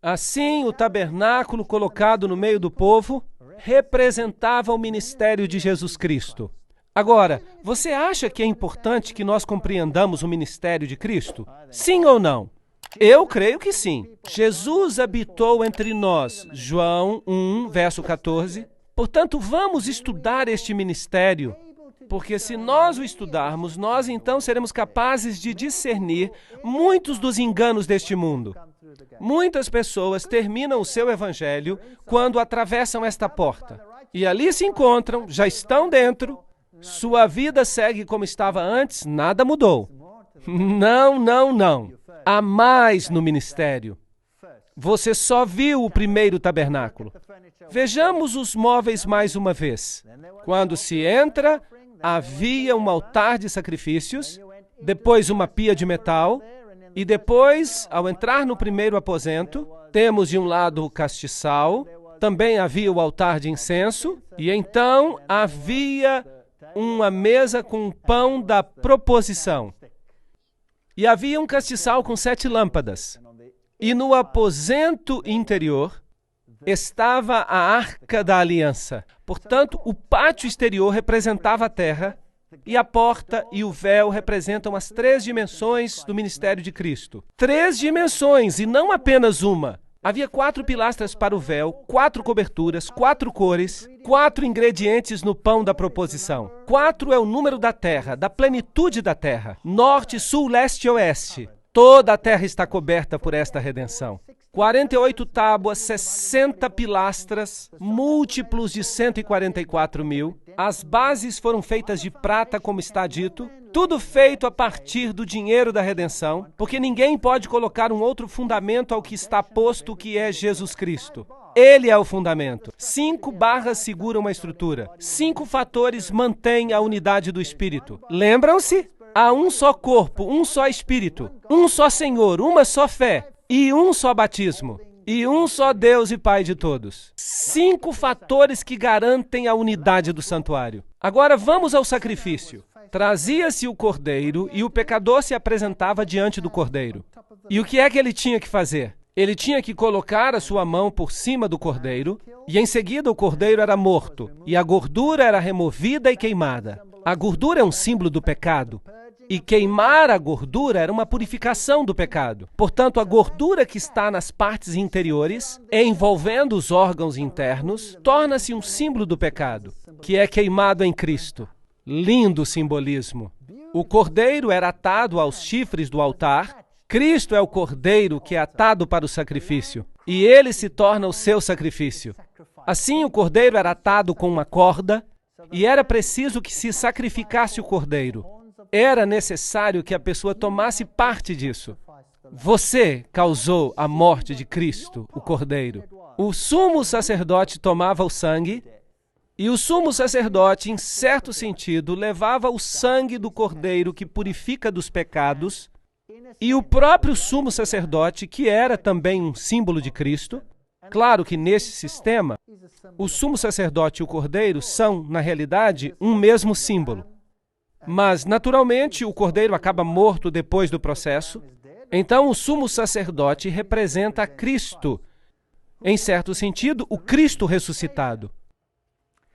Assim, o tabernáculo colocado no meio do povo representava o ministério de Jesus Cristo. Agora, você acha que é importante que nós compreendamos o ministério de Cristo? Sim ou não? Eu creio que sim. Jesus habitou entre nós, João 1, verso 14. Portanto, vamos estudar este ministério, porque se nós o estudarmos, nós então seremos capazes de discernir muitos dos enganos deste mundo. Muitas pessoas terminam o seu evangelho quando atravessam esta porta. E ali se encontram, já estão dentro, sua vida segue como estava antes, nada mudou. Não, não, não. Há mais no ministério. Você só viu o primeiro tabernáculo. Vejamos os móveis mais uma vez. Quando se entra, havia um altar de sacrifícios, depois uma pia de metal, e depois, ao entrar no primeiro aposento, temos de um lado o castiçal, também havia o altar de incenso, e então havia uma mesa com pão da proposição. E havia um castiçal com 7 lâmpadas. E no aposento interior estava a Arca da Aliança. Portanto, o pátio exterior representava a terra, e a porta e o véu representam as 3 dimensões do ministério de Cristo. 3 dimensões, e não apenas uma. Havia 4 pilastras para o véu, 4 coberturas, 4 cores, 4 ingredientes no pão da proposição. 4 é o número da terra, da plenitude da terra. Norte, sul, leste e oeste. Toda a terra está coberta por esta redenção. 48 tábuas, 60 pilastras, múltiplos de 144.000. As bases foram feitas de prata, como está dito. Tudo feito a partir do dinheiro da redenção, porque ninguém pode colocar um outro fundamento ao que está posto, que é Jesus Cristo. Ele é o fundamento. 5 barras seguram a estrutura. 5 fatores mantêm a unidade do Espírito. Lembram-se? Há um só corpo, um só Espírito, um só Senhor, uma só fé, e um só batismo, e um só Deus e Pai de todos. 5 fatores que garantem a unidade do santuário. Agora vamos ao sacrifício. Trazia-se o cordeiro e o pecador se apresentava diante do cordeiro. E o que é que ele tinha que fazer? Ele tinha que colocar a sua mão por cima do cordeiro, e em seguida o cordeiro era morto, e a gordura era removida e queimada. A gordura é um símbolo do pecado. E queimar a gordura era uma purificação do pecado. Portanto, a gordura que está nas partes interiores, envolvendo os órgãos internos, torna-se um símbolo do pecado, que é queimado em Cristo. Lindo simbolismo. O cordeiro era atado aos chifres do altar. Cristo é o cordeiro que é atado para o sacrifício, e ele se torna o seu sacrifício. Assim, o cordeiro era atado com uma corda, e era preciso que se sacrificasse o cordeiro. Era necessário que a pessoa tomasse parte disso. Você causou a morte de Cristo, o Cordeiro. O sumo sacerdote tomava o sangue, e o sumo sacerdote, em certo sentido, levava o sangue do Cordeiro que purifica dos pecados, e o próprio sumo sacerdote, que era também um símbolo de Cristo. Claro que nesse sistema, o sumo sacerdote e o Cordeiro são, na realidade, um mesmo símbolo. Mas, naturalmente, o cordeiro acaba morto depois do processo. Então, o sumo sacerdote representa a Cristo. Em certo sentido, o Cristo ressuscitado.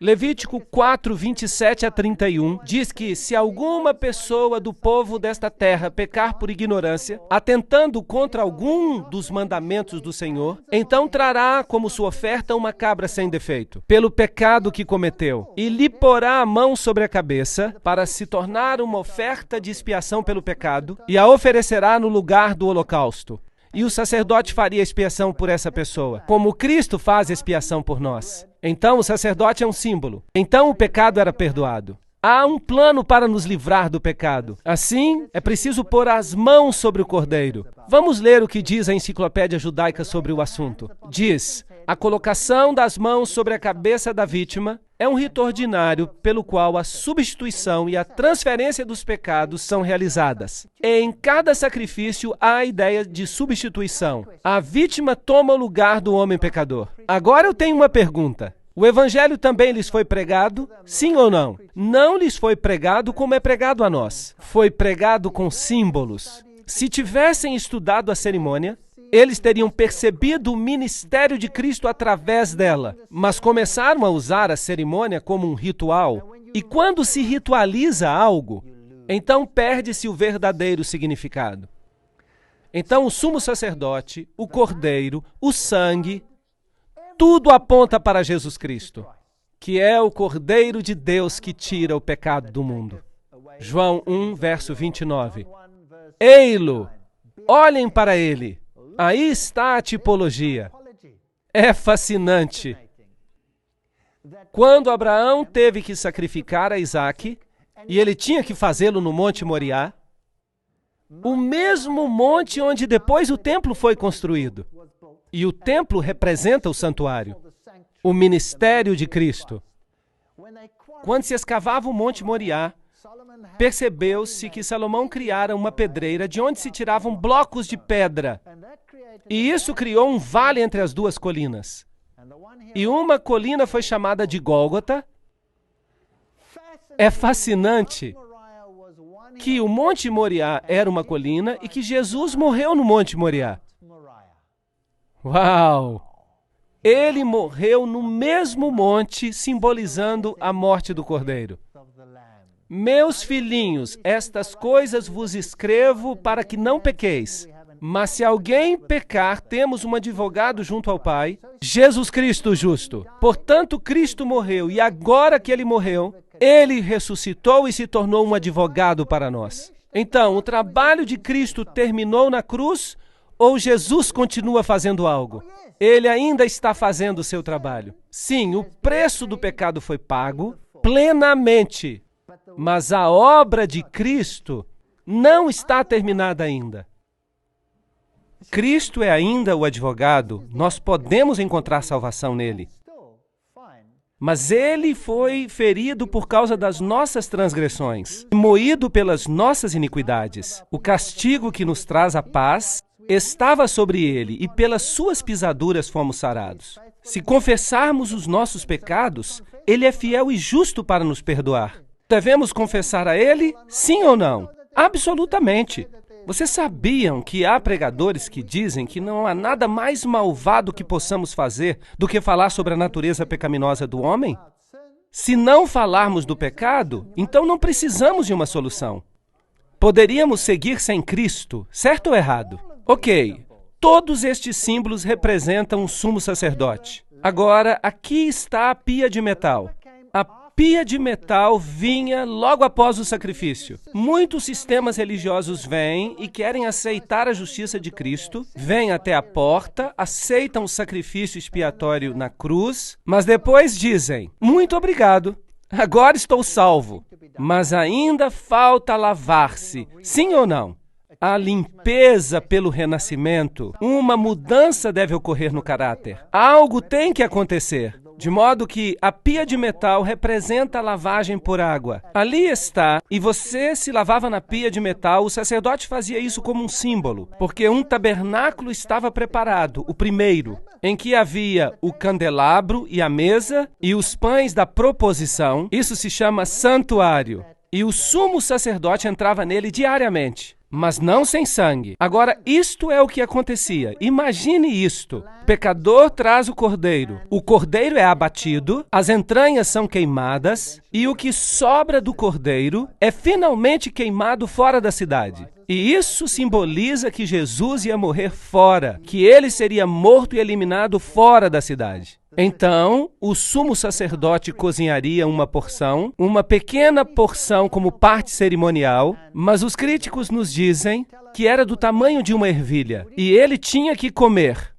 Levítico 4, 27 a 31 diz que se alguma pessoa do povo desta terra pecar por ignorância, atentando contra algum dos mandamentos do Senhor, então trará como sua oferta uma cabra sem defeito, pelo pecado que cometeu, e lhe porá a mão sobre a cabeça, para se tornar uma oferta de expiação pelo pecado, e a oferecerá no lugar do holocausto. E o sacerdote faria expiação por essa pessoa, como Cristo faz expiação por nós. Então o sacerdote é um símbolo. Então o pecado era perdoado. Há um plano para nos livrar do pecado. Assim, é preciso pôr as mãos sobre o cordeiro. Vamos ler o que diz a enciclopédia judaica sobre o assunto. Diz: a colocação das mãos sobre a cabeça da vítima é um rito ordinário pelo qual a substituição e a transferência dos pecados são realizadas. Em cada sacrifício há a ideia de substituição. A vítima toma o lugar do homem pecador. Agora eu tenho uma pergunta. O evangelho também lhes foi pregado? Sim ou não? Não lhes foi pregado como é pregado a nós. Foi pregado com símbolos. Se tivessem estudado a cerimônia, Eles teriam percebido o ministério de Cristo através dela, mas começaram a usar a cerimônia como um ritual. E quando se ritualiza algo, então perde-se o verdadeiro significado. Então o sumo sacerdote, o cordeiro, o sangue, tudo aponta para Jesus Cristo, que é o Cordeiro de Deus que tira o pecado do mundo. João 1, verso 29. Ei-lo, olhem para ele. Aí está a tipologia. É fascinante. Quando Abraão teve que sacrificar a Isaque, e ele tinha que fazê-lo no Monte Moriá, o mesmo monte onde depois o templo foi construído. E o templo representa o santuário, o ministério de Cristo. Quando se escavava o Monte Moriá, percebeu-se que Salomão criara uma pedreira de onde se tiravam blocos de pedra. E isso criou um vale entre as duas colinas. E uma colina foi chamada de Gólgota. É fascinante que o Monte Moriá era uma colina e que Jesus morreu no Monte Moriá. Uau! Ele morreu no mesmo monte, simbolizando a morte do Cordeiro. Meus filhinhos, estas coisas vos escrevo para que não pequeis. Mas se alguém pecar, temos um advogado junto ao Pai, Jesus Cristo justo. Portanto, Cristo morreu, e agora que ele morreu, ele ressuscitou e se tornou um advogado para nós. Então, o trabalho de Cristo terminou na cruz, ou Jesus continua fazendo algo? Ele ainda está fazendo o seu trabalho. Sim, o preço do pecado foi pago plenamente, mas a obra de Cristo não está terminada ainda. Cristo é ainda o advogado, nós podemos encontrar salvação nele. Mas ele foi ferido por causa das nossas transgressões, moído pelas nossas iniquidades. O castigo que nos traz a paz estava sobre ele, e pelas suas pisaduras fomos sarados. Se confessarmos os nossos pecados, ele é fiel e justo para nos perdoar. Devemos confessar a ele, sim ou não? Absolutamente. Vocês sabiam que há pregadores que dizem que não há nada mais malvado que possamos fazer do que falar sobre a natureza pecaminosa do homem? Se não falarmos do pecado, então não precisamos de uma solução. Poderíamos seguir sem Cristo, certo ou errado? Ok, todos estes símbolos representam um sumo sacerdote. Agora, aqui está a pia de metal. A pia de metal vinha logo após o sacrifício. Muitos sistemas religiosos vêm e querem aceitar a justiça de Cristo, vêm até a porta, aceitam o sacrifício expiatório na cruz, mas depois dizem, muito obrigado, agora estou salvo. Mas ainda falta lavar-se, sim ou não? A limpeza pelo renascimento, uma mudança deve ocorrer no caráter. Algo tem que acontecer. De modo que a pia de metal representa a lavagem por água. Ali está, e você se lavava na pia de metal, o sacerdote fazia isso como um símbolo, porque um tabernáculo estava preparado, o primeiro, em que havia o candelabro e a mesa e os pães da proposição. Isso se chama santuário. E o sumo sacerdote entrava nele diariamente, mas não sem sangue. Agora, isto é o que acontecia. Imagine isto. O pecador traz o cordeiro é abatido, as entranhas são queimadas, e o que sobra do cordeiro é finalmente queimado fora da cidade. E isso simboliza que Jesus ia morrer fora, que ele seria morto e eliminado fora da cidade. Então, o sumo sacerdote cozinharia uma porção, uma pequena porção como parte cerimonial, mas os críticos nos dizem que era do tamanho de uma ervilha, e ele tinha que comer.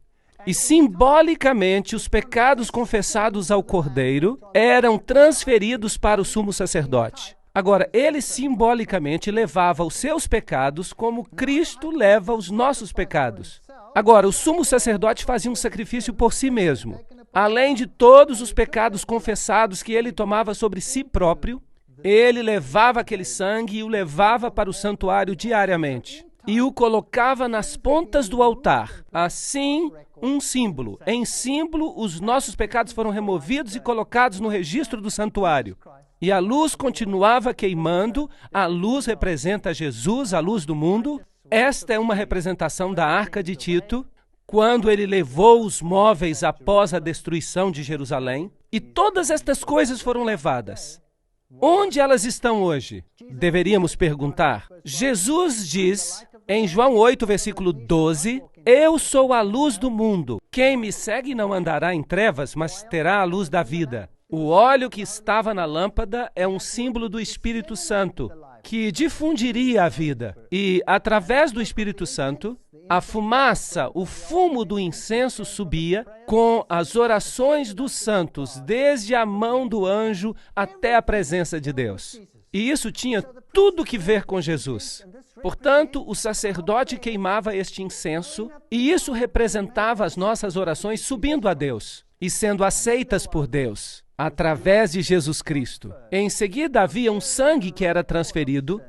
E simbolicamente, os pecados confessados ao cordeiro eram transferidos para o sumo sacerdote. Agora, ele simbolicamente levava os seus pecados como Cristo leva os nossos pecados. Agora, o sumo sacerdote fazia um sacrifício por si mesmo. Além de todos os pecados confessados que ele tomava sobre si próprio, ele levava aquele sangue e o levava para o santuário diariamente. E o colocava nas pontas do altar. Assim, um símbolo. Em símbolo, os nossos pecados foram removidos e colocados no registro do santuário. E a luz continuava queimando. A luz representa Jesus, a luz do mundo. Esta é uma representação da Arca de Tito. quando ele levou os móveis após a destruição de Jerusalém, e todas estas coisas foram levadas. Onde elas estão hoje? Deveríamos perguntar. Jesus diz, em João 8, versículo 12, eu sou a luz do mundo. Quem me segue não andará em trevas, mas terá a luz da vida. O óleo que estava na lâmpada é um símbolo do Espírito Santo, que difundiria a vida. E, através do Espírito Santo, a fumaça, o fumo do incenso subia com as orações dos santos, desde a mão do anjo até a presença de Deus. E isso tinha tudo que ver com Jesus. Portanto, o sacerdote queimava este incenso, e isso representava as nossas orações subindo a Deus e sendo aceitas por Deus, através de Jesus Cristo. Em seguida, havia um sangue que era transferido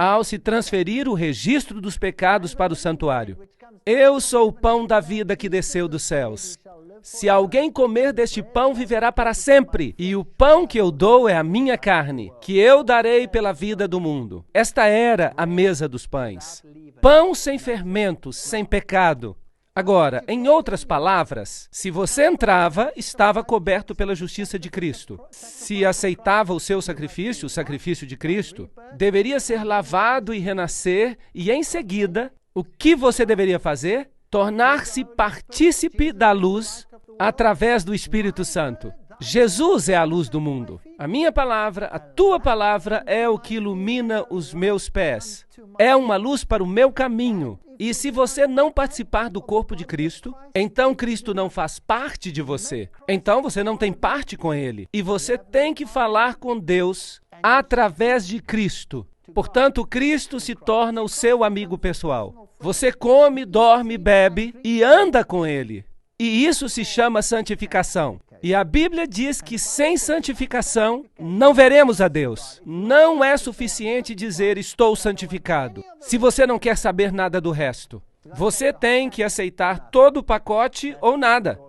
ao se transferir o registro dos pecados para o santuário. Eu sou o pão da vida que desceu dos céus. Se alguém comer deste pão, viverá para sempre. E o pão que eu dou é a minha carne, que eu darei pela vida do mundo. Esta era a mesa dos pães. Pão sem fermento, sem pecado. Agora, em outras palavras, se você entrava, estava coberto pela justiça de Cristo. Se aceitava o seu sacrifício, o sacrifício de Cristo, deveria ser lavado e renascer, e em seguida, o que você deveria fazer? Tornar-se partícipe da luz através do Espírito Santo. Jesus é a luz do mundo. A minha palavra, a tua palavra é o que ilumina os meus pés. É uma luz para o meu caminho. E se você não participar do corpo de Cristo, então Cristo não faz parte de você. Então você não tem parte com Ele. E você tem que falar com Deus através de Cristo. Portanto, Cristo se torna o seu amigo pessoal. Você come, dorme, bebe e anda com Ele. E isso se chama santificação. E a Bíblia diz que sem santificação não veremos a Deus. Não é suficiente dizer estou santificado, se você não quer saber nada do resto. Você tem que aceitar todo o pacote ou nada.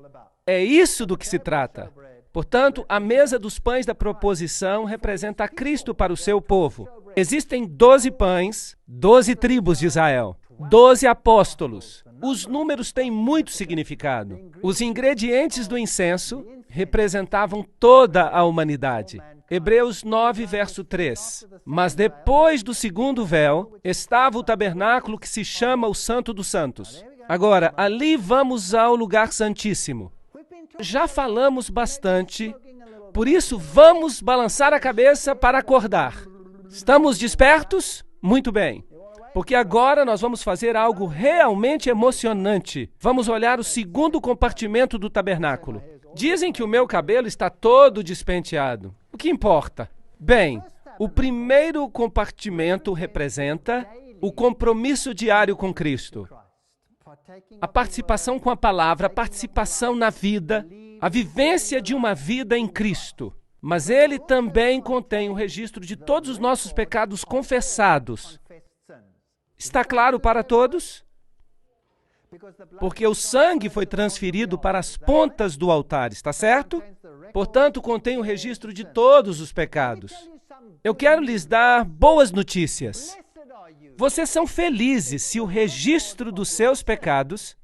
É isso do que se trata. Portanto, a mesa dos pães da proposição representa a Cristo para o seu povo. Existem 12 pães, 12 tribos de Israel, 12 apóstolos. Os números têm muito significado. Os ingredientes do incenso representavam toda a humanidade. Hebreus 9, verso 3. Mas depois do segundo véu, estava o tabernáculo que se chama o Santo dos Santos. Agora, ali vamos ao lugar santíssimo. Já falamos bastante, por isso vamos balançar a cabeça para acordar. Estamos despertos? Muito bem. Porque agora nós vamos fazer algo realmente emocionante. Vamos olhar o segundo compartimento do tabernáculo. Dizem que o meu cabelo está todo despenteado. O que importa? Bem, o primeiro compartimento representa o compromisso diário com Cristo. A participação com a palavra, a participação na vida, a vivência de uma vida em Cristo. Mas ele também contém o registro de todos os nossos pecados confessados. Está claro para todos? Porque o sangue foi transferido para as pontas do altar, está certo? Portanto, contém o registro de todos os pecados. Eu quero lhes dar boas notícias. Vocês são felizes se o registro dos seus pecados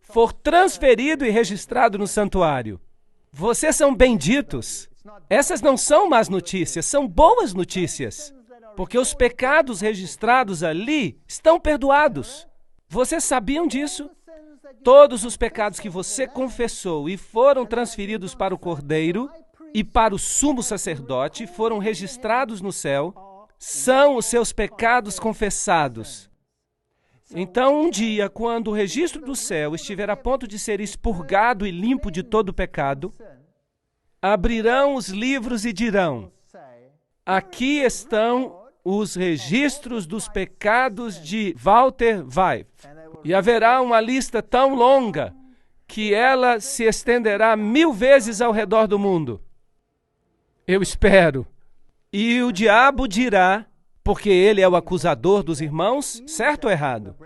for transferido e registrado no santuário. Vocês são benditos. Essas não são más notícias, são boas notícias. Porque os pecados registrados ali estão perdoados. Vocês sabiam disso? Todos os pecados que você confessou e foram transferidos para o Cordeiro e para o sumo sacerdote foram registrados no céu, são os seus pecados confessados. Então, um dia, quando o registro do céu estiver a ponto de ser expurgado e limpo de todo pecado, abrirão os livros e dirão: aqui estão os registros dos pecados de Walter Weiff. E haverá uma lista tão longa que ela se estenderá 1000 vezes ao redor do mundo. Eu espero. E o diabo dirá, porque ele é o acusador dos irmãos, certo ou errado?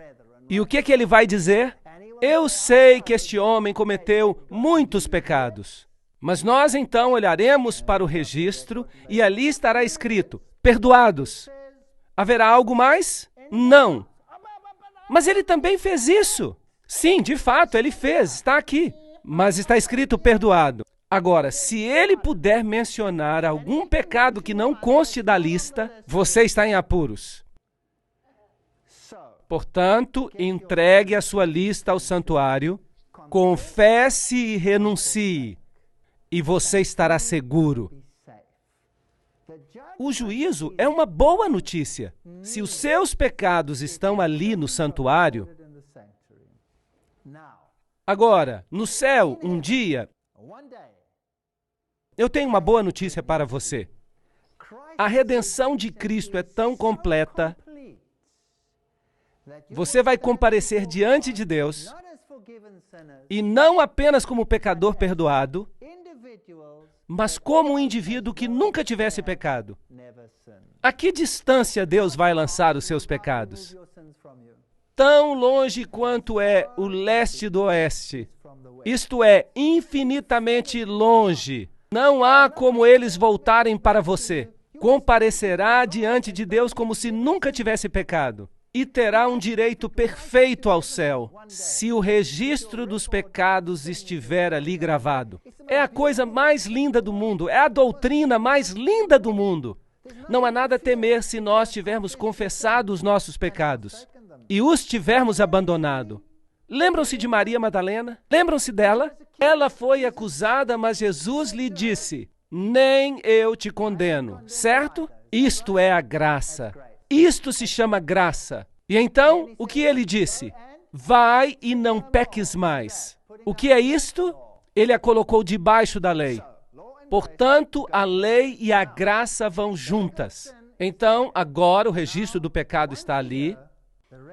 E o que ele vai dizer? Eu sei que este homem cometeu muitos pecados. Mas nós então olharemos para o registro e ali estará escrito: perdoados. Haverá algo mais? Não. Mas ele também fez isso. Sim, de fato, ele fez, está aqui. Mas está escrito perdoado. Agora, se ele puder mencionar algum pecado que não conste da lista, você está em apuros. Portanto, entregue a sua lista ao santuário, confesse e renuncie, e você estará seguro. O juízo é uma boa notícia. Se os seus pecados estão ali no santuário, agora, no céu, um dia, eu tenho uma boa notícia para você. A redenção de Cristo é tão completa, você vai comparecer diante de Deus, e não apenas como pecador perdoado, mas como um indivíduo que nunca tivesse pecado. A que distância Deus vai lançar os seus pecados? Tão longe quanto é o leste do oeste. Isto é, infinitamente longe. Não há como eles voltarem para você. Comparecerá diante de Deus como se nunca tivesse pecado. E terá um direito perfeito ao céu, se o registro dos pecados estiver ali gravado. É a coisa mais linda do mundo, é a doutrina mais linda do mundo. Não há nada a temer se nós tivermos confessado os nossos pecados e os tivermos abandonado. Lembram-se de Maria Madalena? Lembram-se dela? Ela foi acusada, mas Jesus lhe disse: nem eu te condeno, certo? Isto é a graça. Isto se chama graça. E então, o que ele disse? Vai e não peques mais. O que é isto? Ele a colocou debaixo da lei. Portanto, a lei e a graça vão juntas. Então, agora o registro do pecado está ali,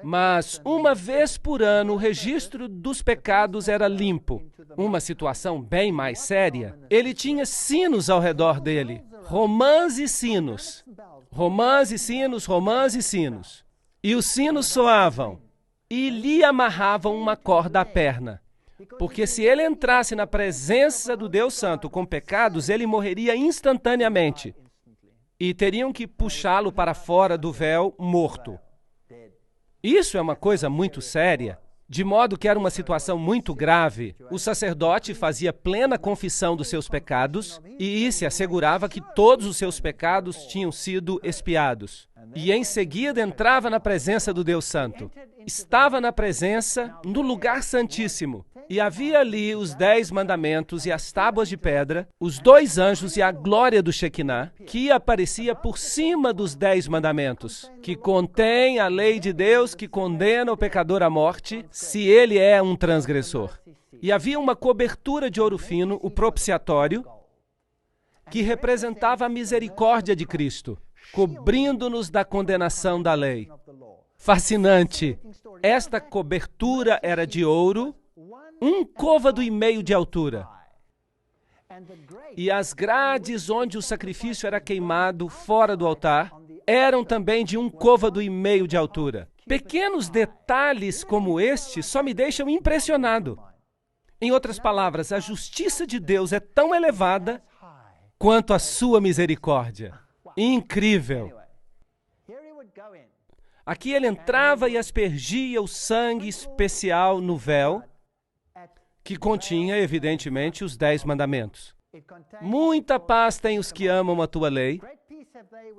mas uma vez por ano o registro dos pecados era limpo. Uma situação bem mais séria. Ele tinha sinos ao redor dele. Romãs e sinos. Romãs e sinos, romãs e sinos. E os sinos soavam e lhe amarravam uma corda à perna. Porque se ele entrasse na presença do Deus Santo com pecados, ele morreria instantaneamente. E teriam que puxá-lo para fora do véu morto. Isso é uma coisa muito séria. De modo que era uma situação muito grave. O sacerdote fazia plena confissão dos seus pecados e se assegurava que todos os seus pecados tinham sido expiados. E em seguida entrava na presença do Deus Santo. Estava na presença, no lugar santíssimo. E havia ali os 10 mandamentos e as tábuas de pedra, os 2 anjos e a glória do Shekinah, que aparecia por cima dos 10 mandamentos, que contém a lei de Deus que condena o pecador à morte, se ele é um transgressor. E havia uma cobertura de ouro fino, o propiciatório, que representava a misericórdia de Cristo, cobrindo-nos da condenação da lei. Fascinante! Esta cobertura era de ouro, 1 côvado e meio de altura. E as grades onde o sacrifício era queimado fora do altar eram também de 1 côvado e meio de altura. Pequenos detalhes como este só me deixam impressionado. Em outras palavras, a justiça de Deus é tão elevada quanto a sua misericórdia. Incrível! Aqui ele entrava e aspergia o sangue especial no véu, que continha, evidentemente, os 10 mandamentos. Muita paz têm os que amam a tua lei,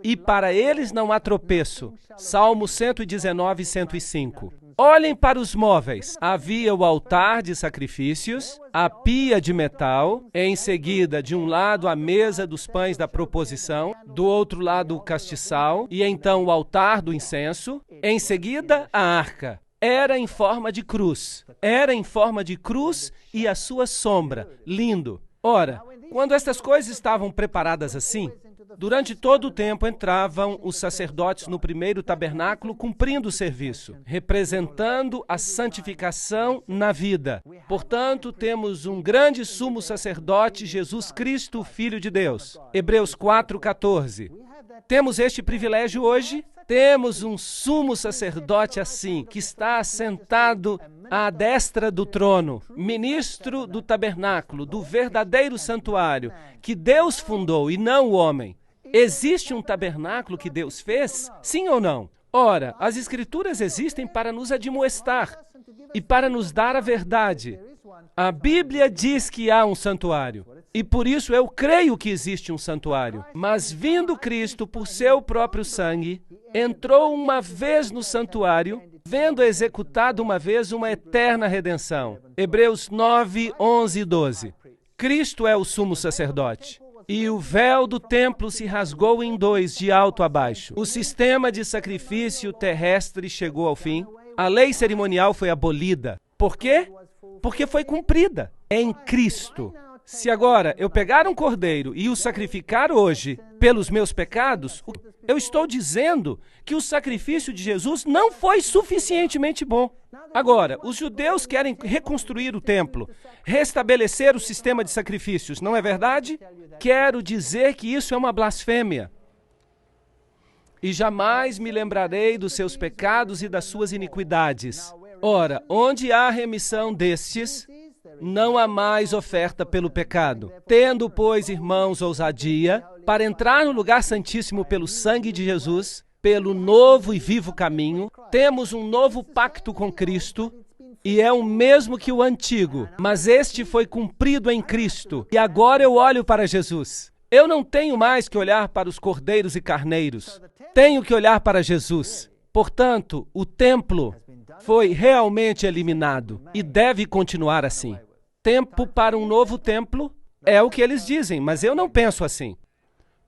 e para eles não há tropeço. Salmo 119, 105. Olhem para os móveis. Havia o altar de sacrifícios, a pia de metal, em seguida, de um lado, a mesa dos pães da proposição, do outro lado, o castiçal, e então o altar do incenso, em seguida, a arca. Era em forma de cruz. Era em forma de cruz e a sua sombra. Lindo. Ora, quando estas coisas estavam preparadas assim, durante todo o tempo entravam os sacerdotes no primeiro tabernáculo cumprindo o serviço, representando a santificação na vida. Portanto, temos um grande sumo sacerdote, Jesus Cristo, Filho de Deus. Hebreus 4:14. Temos este privilégio hoje? Temos um sumo sacerdote assim, que está assentado à destra do trono, ministro do tabernáculo, do verdadeiro santuário, que Deus fundou e não o homem. Existe um tabernáculo que Deus fez? Sim ou não? Ora, as Escrituras existem para nos admoestar e para nos dar a verdade. A Bíblia diz que há um santuário, e por isso eu creio que existe um santuário. Mas vindo Cristo por seu próprio sangue, entrou uma vez no santuário, vendo executado uma vez uma eterna redenção. Hebreus 9, 11 e 12. Cristo é o sumo sacerdote. E o véu do templo se rasgou em dois, de alto a baixo. O sistema de sacrifício terrestre chegou ao fim. A lei cerimonial foi abolida. Por quê? Porque foi cumprida em Cristo. Se agora eu pegar um cordeiro e o sacrificar hoje pelos meus pecados, eu estou dizendo que o sacrifício de Jesus não foi suficientemente bom. Agora, os judeus querem reconstruir o templo, restabelecer o sistema de sacrifícios, não é verdade? Quero dizer que isso é uma blasfêmia. E jamais me lembrarei dos seus pecados e das suas iniquidades. Ora, onde há remissão destes, não há mais oferta pelo pecado. Tendo, pois, irmãos, ousadia, para entrar no lugar santíssimo pelo sangue de Jesus, pelo novo e vivo caminho, temos um novo pacto com Cristo, e é o mesmo que o antigo, mas este foi cumprido em Cristo. E agora eu olho para Jesus. Eu não tenho mais que olhar para os cordeiros e carneiros. Tenho que olhar para Jesus. Portanto, o templo foi realmente eliminado e deve continuar assim. Tempo para um novo templo é o que eles dizem, mas eu não penso assim.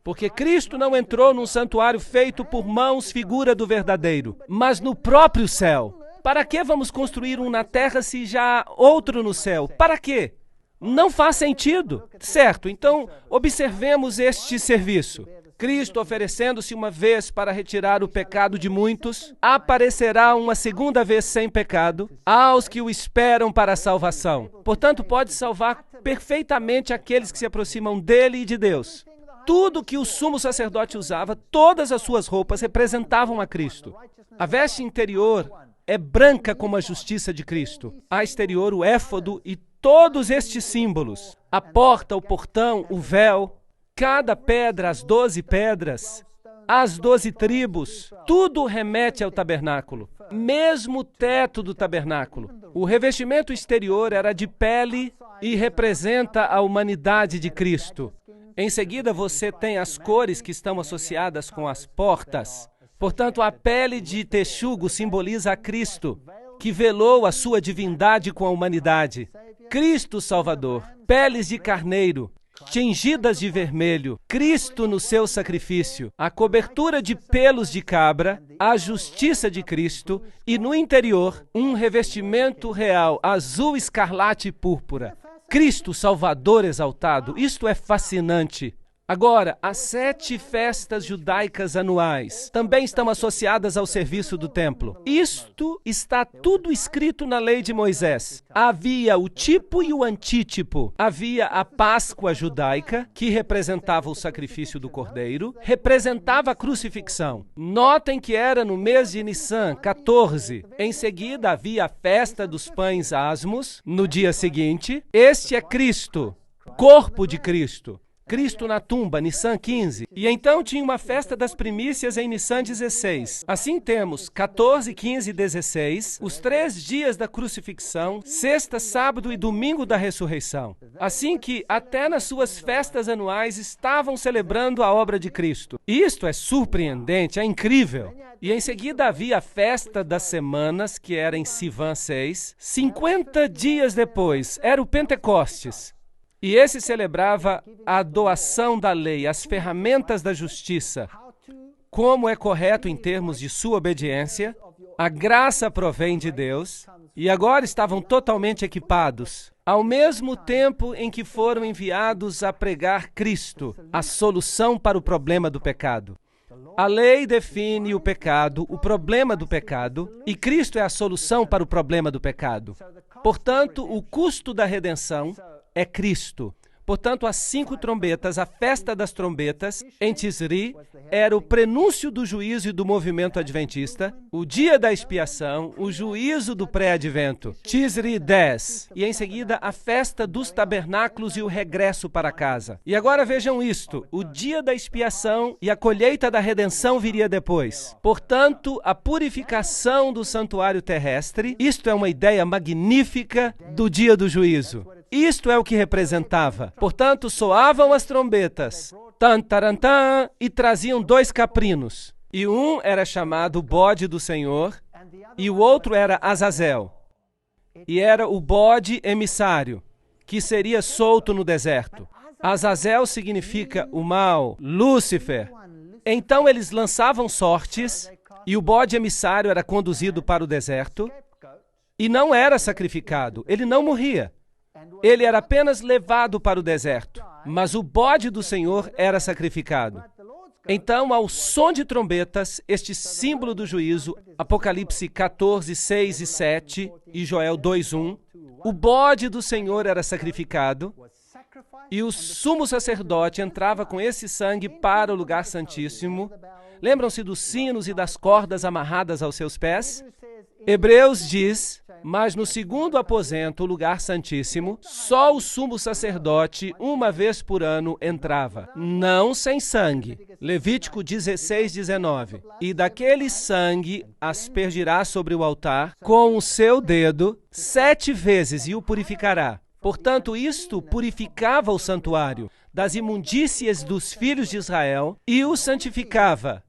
Porque Cristo não entrou num santuário feito por mãos, figura do verdadeiro, mas no próprio céu. Para que vamos construir um na terra se já há outro no céu? Para quê? Não faz sentido. Certo, então observemos este serviço. Cristo, oferecendo-se uma vez para retirar o pecado de muitos, aparecerá uma segunda vez sem pecado aos que o esperam para a salvação. Portanto, pode salvar perfeitamente aqueles que se aproximam dele e de Deus. Tudo que o sumo sacerdote usava, todas as suas roupas representavam a Cristo. A veste interior é branca como a justiça de Cristo. A exterior, o éfodo e todos estes símbolos. A porta, o portão, o véu, cada pedra, as 12 pedras, as 12 tribos, tudo remete ao tabernáculo. Mesmo o teto do tabernáculo. O revestimento exterior era de pele e representa a humanidade de Cristo. Em seguida, você tem as cores que estão associadas com as portas. Portanto, a pele de texugo simboliza a Cristo, que velou a sua divindade com a humanidade. Cristo Salvador, peles de carneiro, tingidas de vermelho, Cristo no seu sacrifício, a cobertura de pelos de cabra, a justiça de Cristo e, no interior, um revestimento real, azul, escarlate e púrpura. Cristo Salvador exaltado, isto é fascinante. Agora, as 7 festas judaicas anuais também estão associadas ao serviço do templo. Isto está tudo escrito na lei de Moisés. Havia o tipo e o antítipo. Havia a Páscoa judaica, que representava o sacrifício do cordeiro, representava a crucifixão. Notem que era no mês de Nissan, 14. Em seguida, havia a festa dos pães asmos, no dia seguinte. Este é Cristo, corpo de Cristo. Cristo na tumba, Nissan 15. E então tinha uma festa das primícias em Nissan 16. Assim temos 14, 15 e 16, os 3 dias da crucifixão, sexta, sábado e domingo da ressurreição. Assim que até nas suas festas anuais estavam celebrando a obra de Cristo. Isto é surpreendente, é incrível. E em seguida havia a festa das semanas, que era em Sivan 6. 50 dias depois, era o Pentecostes. E esse celebrava a doação da lei, as ferramentas da justiça. Como é correto em termos de sua obediência, a graça provém de Deus, e agora estavam totalmente equipados, ao mesmo tempo em que foram enviados a pregar Cristo, a solução para o problema do pecado. A lei define o pecado, o problema do pecado, e Cristo é a solução para o problema do pecado. Portanto, o custo da redenção é Cristo. Portanto, as 5 trombetas, a festa das trombetas, em Tisri, era o prenúncio do juízo e do movimento adventista, o dia da expiação, o juízo do pré-advento, Tisri 10, e em seguida a festa dos tabernáculos e o regresso para casa. E agora vejam isto, o dia da expiação e a colheita da redenção viria depois. Portanto, a purificação do santuário terrestre, isto é uma ideia magnífica do dia do juízo. Isto é o que representava. Portanto, soavam as trombetas, tan, taran, tan, e traziam 2 caprinos. E um era chamado bode do Senhor, e o outro era Azazel. E era o bode emissário, que seria solto no deserto. Azazel significa o mal, Lúcifer. Então eles lançavam sortes, e o bode emissário era conduzido para o deserto, e não era sacrificado, ele não morria. Ele era apenas levado para o deserto, mas o bode do Senhor era sacrificado. Então, ao som de trombetas, este símbolo do juízo, Apocalipse 14, 6 e 7 e Joel 2, 1, o bode do Senhor era sacrificado e o sumo sacerdote entrava com esse sangue para o lugar santíssimo. Lembram-se dos sinos e das cordas amarradas aos seus pés? Hebreus diz, mas no segundo aposento, o lugar santíssimo, só o sumo sacerdote, uma vez por ano, entrava, não sem sangue. Levítico 16, 19. E daquele sangue aspergirá sobre o altar com o seu dedo 7 vezes e o purificará. Portanto, isto purificava o santuário das imundícias dos filhos de Israel e o santificava.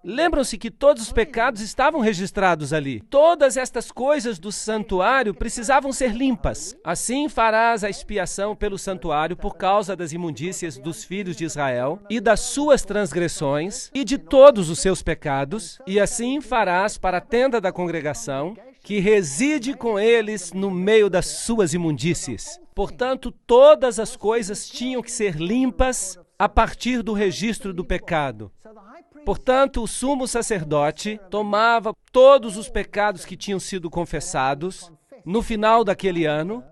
Lembram-se que todos os pecados estavam registrados ali. Todas estas coisas do santuário precisavam ser limpas. Assim farás a expiação pelo santuário por causa das imundícias dos filhos de Israel e das suas transgressões e de todos os seus pecados, e assim farás para a tenda da congregação, que reside com eles no meio das suas imundícies. Portanto, todas as coisas tinham que ser limpas a partir do registro do pecado. Portanto, o sumo sacerdote tomava todos os pecados que tinham sido confessados no final daquele ano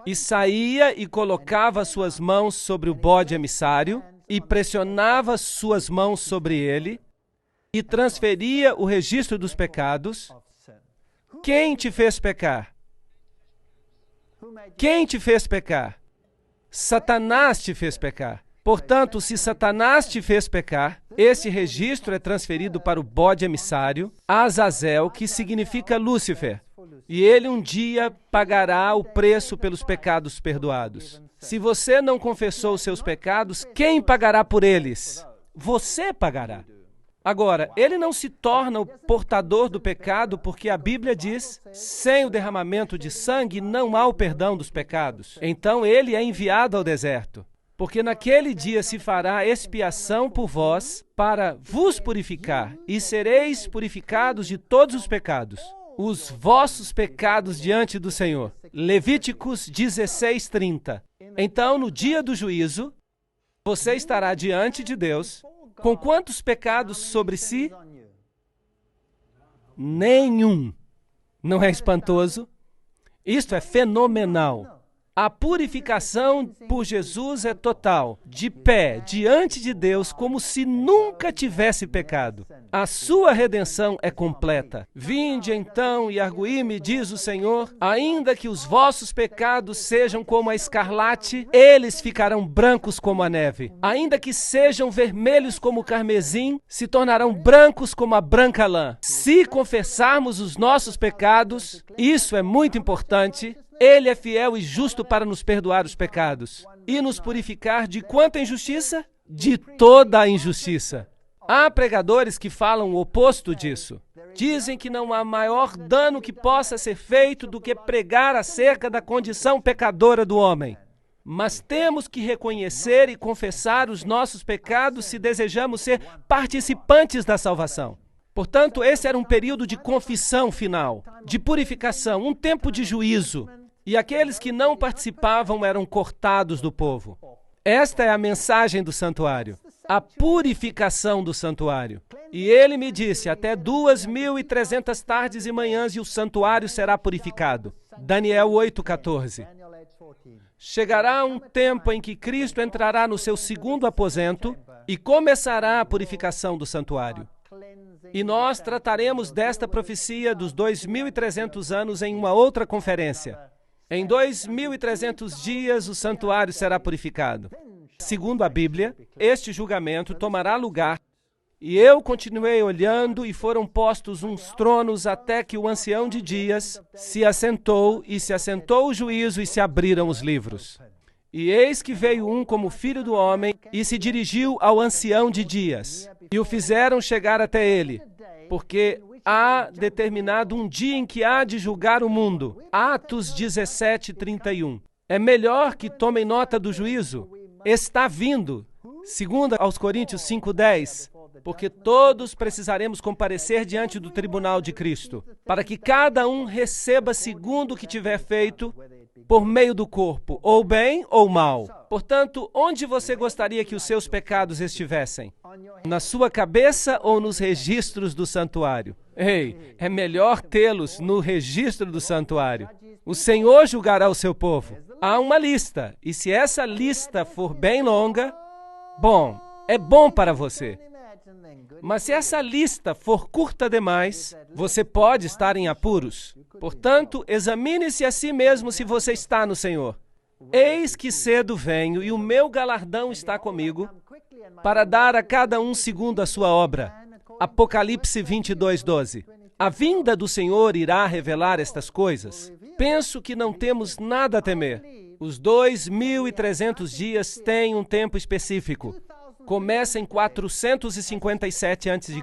e saía e colocava suas mãos sobre o bode emissário e pressionava suas mãos sobre ele e transferia o registro dos pecados. Quem te fez pecar? Quem te fez pecar? Satanás te fez pecar. Portanto, se Satanás te fez pecar, esse registro é transferido para o bode emissário, Azazel, que significa Lúcifer, e ele um dia pagará o preço pelos pecados perdoados. Se você não confessou os seus pecados, quem pagará por eles? Você pagará. Agora, ele não se torna o portador do pecado porque a Bíblia diz, sem o derramamento de sangue não há o perdão dos pecados. Então ele é enviado ao deserto. Porque naquele dia se fará expiação por vós para vos purificar, e sereis purificados de todos os pecados, os vossos pecados diante do Senhor. Levíticos 16, 30. Então, no dia do juízo, você estará diante de Deus com quantos pecados sobre si? Nenhum. Não é espantoso? Isto é fenomenal. A purificação por Jesus é total, de pé, diante de Deus, como se nunca tivesse pecado. A sua redenção é completa. Vinde então e arguí-me, diz o Senhor, ainda que os vossos pecados sejam como a escarlate, eles ficarão brancos como a neve. Ainda que sejam vermelhos como o carmesim, se tornarão brancos como a branca lã. Se confessarmos os nossos pecados, isso é muito importante, Ele é fiel e justo para nos perdoar os pecados e nos purificar de quanta injustiça? De toda a injustiça. Há pregadores que falam o oposto disso. Dizem que não há maior dano que possa ser feito do que pregar acerca da condição pecadora do homem. Mas temos que reconhecer e confessar os nossos pecados se desejamos ser participantes da salvação. Portanto, esse era um período de confissão final, de purificação, um tempo de juízo. E aqueles que não participavam eram cortados do povo. Esta é a mensagem do santuário, a purificação do santuário. E ele me disse, até 2.300 tardes e manhãs e o santuário será purificado. Daniel 8,14. Chegará um tempo em que Cristo entrará no seu segundo aposento e começará a purificação do santuário. E nós trataremos desta profecia dos 2.300 anos em uma outra conferência. Em 2.300 dias o santuário será purificado. Segundo a Bíblia, este julgamento tomará lugar. E eu continuei olhando, e foram postos uns tronos até que o ancião de dias se assentou, e se assentou o juízo, e se abriram os livros. E eis que veio um como filho do homem, e se dirigiu ao ancião de dias, e o fizeram chegar até ele, porque há determinado um dia em que há de julgar o mundo. Atos 17:31. É melhor que tomem nota do juízo. Está vindo. Segundo aos Coríntios 5:10. Porque todos precisaremos comparecer diante do tribunal de Cristo, para que cada um receba segundo o que tiver feito, por meio do corpo, ou bem ou mal. Portanto, onde você gostaria que os seus pecados estivessem? Na sua cabeça ou nos registros do santuário? Ei, é melhor tê-los no registro do santuário. O Senhor julgará o seu povo. Há uma lista, e se essa lista for bem longa, bom, é bom para você. Mas se essa lista for curta demais, você pode estar em apuros. Portanto, examine-se a si mesmo se você está no Senhor. Eis que cedo venho, e o meu galardão está comigo, para dar a cada um segundo a sua obra. Apocalipse 22:12. A vinda do Senhor irá revelar estas coisas. Penso que não temos nada a temer. Os 2.300 dias têm um tempo específico. Começa em 457 a.C.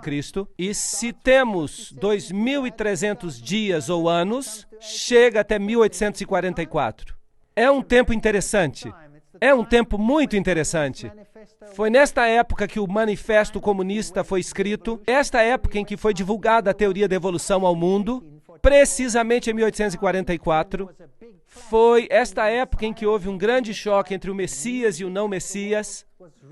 e se temos 2.300 dias ou anos, chega até 1844. É um tempo interessante. É um tempo muito interessante. Foi nesta época que o Manifesto Comunista foi escrito, esta época em que foi divulgada a teoria da evolução ao mundo, precisamente em 1844. Foi esta época em que houve um grande choque entre o Messias e o não Messias.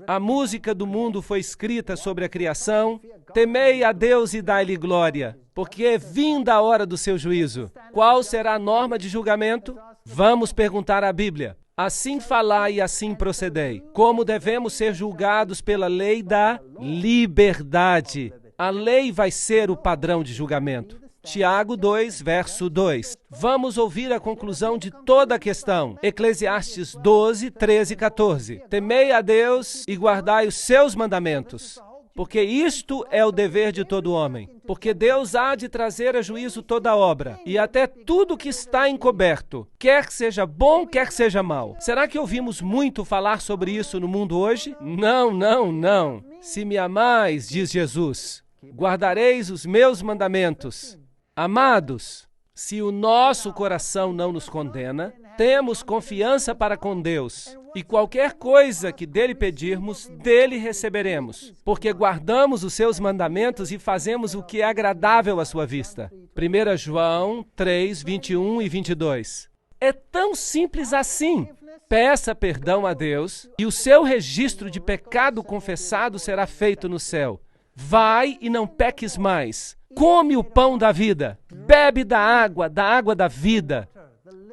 A música do mundo foi escrita sobre a criação. Temei a Deus e dai-lhe glória, porque é vinda a hora do seu juízo. Qual será a norma de julgamento? Vamos perguntar à Bíblia. Assim falai e assim procedei. Como devemos ser julgados pela lei da liberdade? A lei vai ser o padrão de julgamento. Tiago 2, verso 2. Vamos ouvir a conclusão de toda a questão. Eclesiastes 12, 13 e 14. Temei a Deus e guardai os seus mandamentos, porque isto é o dever de todo homem. Porque Deus há de trazer a juízo toda obra, e até tudo que está encoberto, quer seja bom, quer seja mal. Será que ouvimos muito falar sobre isso no mundo hoje? Não, não, não. Se me amais, diz Jesus, guardareis os meus mandamentos. Amados, se o nosso coração não nos condena, temos confiança para com Deus, e qualquer coisa que dele pedirmos, dele receberemos, porque guardamos os seus mandamentos e fazemos o que é agradável à sua vista. 1 João 3, 21 e 22. É tão simples assim. Peça perdão a Deus, e o seu registro de pecado confessado será feito no céu. Vai e não peques mais. Come o pão da vida, bebe da água da vida.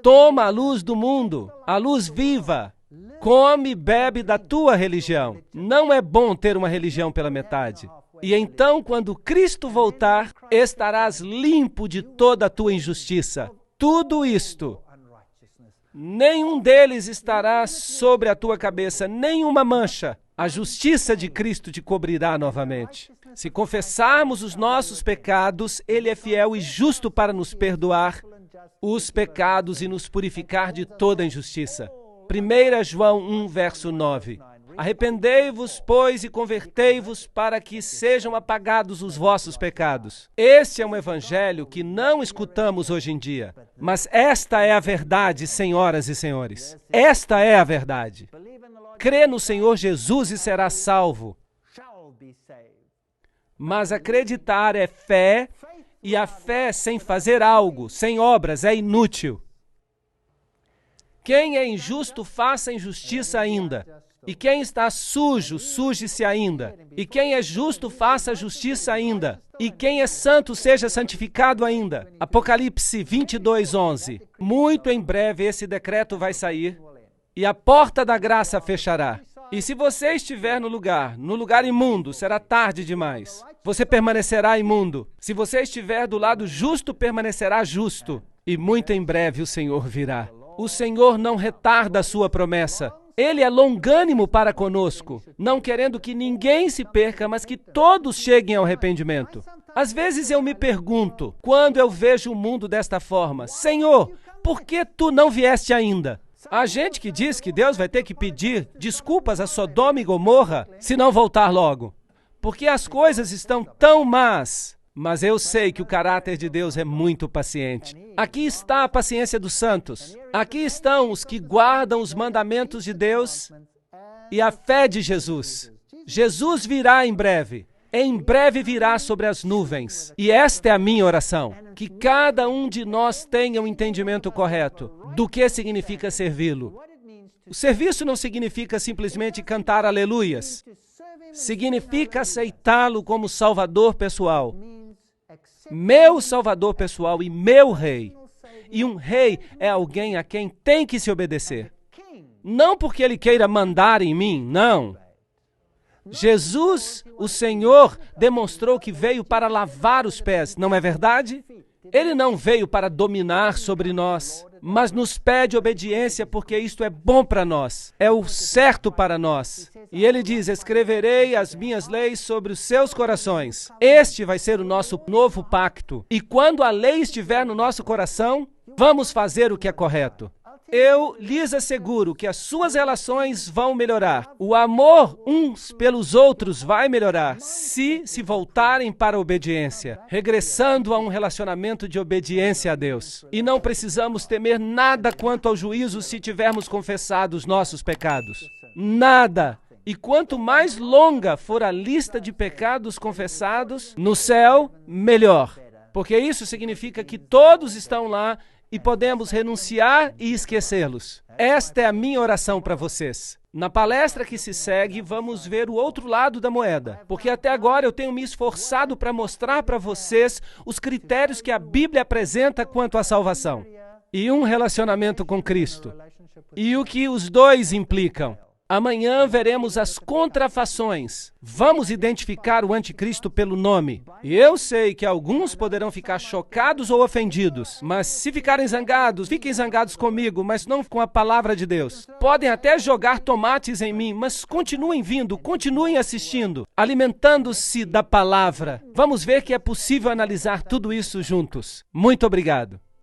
Toma a luz do mundo, a luz viva. Come e bebe da tua religião. Não é bom ter uma religião pela metade. E então, quando Cristo voltar, estarás limpo de toda a tua injustiça. Tudo isto, nenhum deles estará sobre a tua cabeça, nenhuma mancha. A justiça de Cristo te cobrirá novamente. Se confessarmos os nossos pecados, Ele é fiel e justo para nos perdoar os pecados e nos purificar de toda injustiça. 1 João 1, verso 9. Arrependei-vos, pois, e convertei-vos para que sejam apagados os vossos pecados. Este é um evangelho que não escutamos hoje em dia, mas esta é a verdade, senhoras e senhores. Esta é a verdade. Crê no Senhor Jesus e será salvo. Mas acreditar é fé, e a fé sem fazer algo, sem obras, é inútil. Quem é injusto, faça injustiça ainda. E quem está sujo, suje-se ainda. E quem é justo, faça justiça ainda. E quem é santo, seja santificado ainda. Apocalipse 22:11. Muito em breve esse decreto vai sair e a porta da graça fechará. E se você estiver no lugar imundo, será tarde demais. Você permanecerá imundo. Se você estiver do lado justo, permanecerá justo. E muito em breve o Senhor virá. O Senhor não retarda a sua promessa. Ele é longânimo para conosco, não querendo que ninguém se perca, mas que todos cheguem ao arrependimento. Às vezes eu me pergunto, quando eu vejo o mundo desta forma, Senhor, por que tu não vieste ainda? Há gente que diz que Deus vai ter que pedir desculpas a Sodoma e Gomorra se não voltar logo, porque as coisas estão tão más. Mas eu sei que o caráter de Deus é muito paciente. Aqui está a paciência dos santos. Aqui estão os que guardam os mandamentos de Deus e a fé de Jesus. Jesus virá em breve. Em breve virá sobre as nuvens. E esta é a minha oração. Que cada um de nós tenha um entendimento correto do que significa servi-lo. O serviço não significa simplesmente cantar aleluias. Significa aceitá-lo como Salvador pessoal. Meu Salvador pessoal e meu Rei. E um rei é alguém a quem tem que se obedecer. Não porque ele queira mandar em mim, não. Jesus, o Senhor, demonstrou que veio para lavar os pés, não é verdade? Ele não veio para dominar sobre nós, mas nos pede obediência porque isto é bom para nós, é o certo para nós. E ele diz, escreverei as minhas leis sobre os seus corações. Este vai ser o nosso novo pacto. E quando a lei estiver no nosso coração, vamos fazer o que é correto. Eu lhes asseguro que as suas relações vão melhorar. O amor uns pelos outros vai melhorar se voltarem para a obediência, regressando a um relacionamento de obediência a Deus. E não precisamos temer nada quanto ao juízo se tivermos confessado os nossos pecados. Nada. E quanto mais longa for a lista de pecados confessados no céu, melhor. Porque isso significa que todos estão lá e podemos renunciar e esquecê-los. Esta é a minha oração para vocês. Na palestra que se segue, vamos ver o outro lado da moeda, porque até agora eu tenho me esforçado para mostrar para vocês os critérios que a Bíblia apresenta quanto à salvação e um relacionamento com Cristo, e o que os dois implicam. Amanhã veremos as contrafações. Vamos identificar o anticristo pelo nome. E eu sei que alguns poderão ficar chocados ou ofendidos, mas se ficarem zangados, fiquem zangados comigo, mas não com a palavra de Deus. Podem até jogar tomates em mim, mas continuem vindo, continuem assistindo, alimentando-se da palavra. Vamos ver que é possível analisar tudo isso juntos. Muito obrigado.